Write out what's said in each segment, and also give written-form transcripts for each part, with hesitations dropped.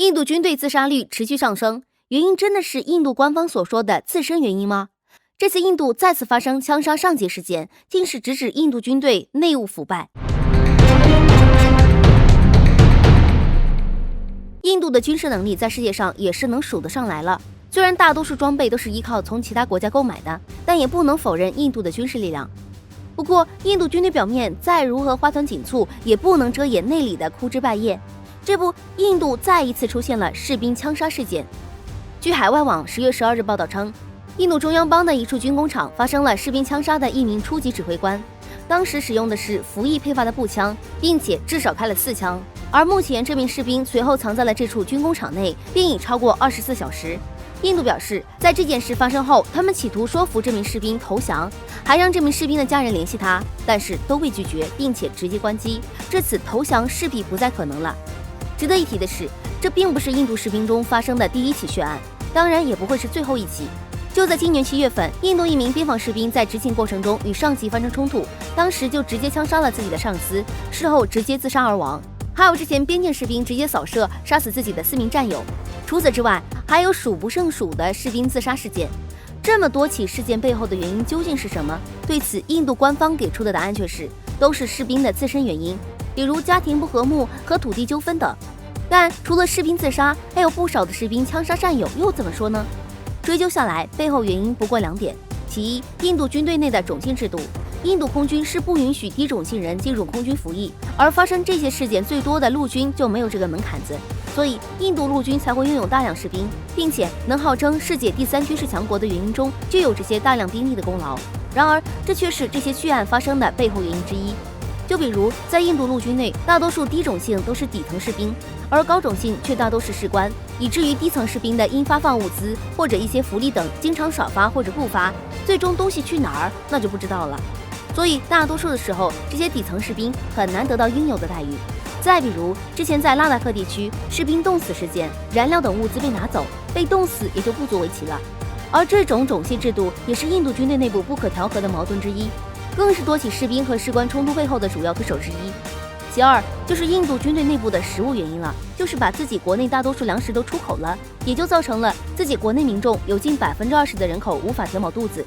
印度军队自杀率持续上升，原因真的是印度官方所说的自身原因吗？这次印度再次发生枪杀上级事件，竟是直指印度军队内务腐败。印度的军事能力在世界上也是能数得上来了，虽然大多数装备都是依靠从其他国家购买的，但也不能否认印度的军事力量。不过，印度军队表面再如何花团锦簇，也不能遮掩内里的枯枝败叶。这不，印度再一次出现了士兵枪杀事件。据海外网10月12日报道称，印度中央邦的一处军工厂发生了士兵枪杀的一名初级指挥官，当时使用的是服役配发的步枪，并且至少开了4枪。而目前这名士兵随后藏在了这处军工厂内，并已超过24小时。印度表示，在这件事发生后，他们企图说服这名士兵投降，还让这名士兵的家人联系他，但是都被拒绝，并且直接关机。至此，投降势必不再可能了。值得一提的是，这并不是印度士兵中发生的第一起血案，当然也不会是最后一起。就在今年7月份，印度一名边防士兵在执勤过程中与上级发生冲突，当时就直接枪杀了自己的上司，事后直接自杀而亡。还有之前边境士兵直接扫射杀死自己的4名战友。除此之外，还有数不胜数的士兵自杀事件。这么多起事件背后的原因究竟是什么？对此，印度官方给出的答案却是都是士兵的自身原因，比如家庭不和睦和土地纠纷等。但除了士兵自杀，还有不少的士兵枪杀战友，又怎么说呢？追究下来，背后原因不过2点：其一，印度军队内的种姓制度，印度空军是不允许低种姓人进入空军服役，而发生这些事件最多的陆军就没有这个门槛子，所以印度陆军才会拥有大量士兵，并且能号称世界第3军事强国的原因中就有这些大量兵力的功劳。然而，这却是这些血案发生的背后原因之一。就比如在印度陆军内，大多数低种姓都是底层士兵，而高种姓却大都是士官，以至于低层士兵的因发放物资或者一些福利等经常少发或者不发，最终东西去哪儿那就不知道了。所以大多数的时候，这些底层士兵很难得到应有的待遇。再比如之前在拉达克地区士兵冻死事件，燃料等物资被拿走，被冻死也就不足为奇了。而这种种姓制度也是印度军队内部不可调和的矛盾之一，更是多起士兵和士官冲突背后的主要推手之一。其二就是印度军队内部的食物原因了，就是把自己国内大多数粮食都出口了，也就造成了自己国内民众有近20%的人口无法填饱肚子。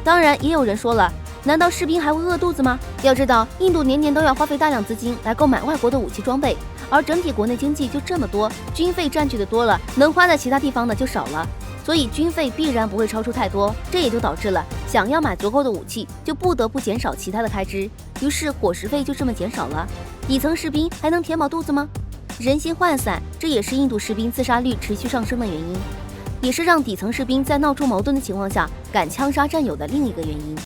当然也有人说了，难道士兵还会饿肚子吗？要知道，印度年年都要花费大量资金来购买外国的武器装备，而整体国内经济就这么多，军费占据的多了，能花在其他地方的就少了，所以军费必然不会超出太多，这也就导致了想要买足够的武器，就不得不减少其他的开支，于是伙食费就这么减少了。底层士兵还能填饱肚子吗？人心涣散，这也是印度士兵自杀率持续上升的原因，也是让底层士兵在闹出矛盾的情况下敢枪杀战友的另一个原因。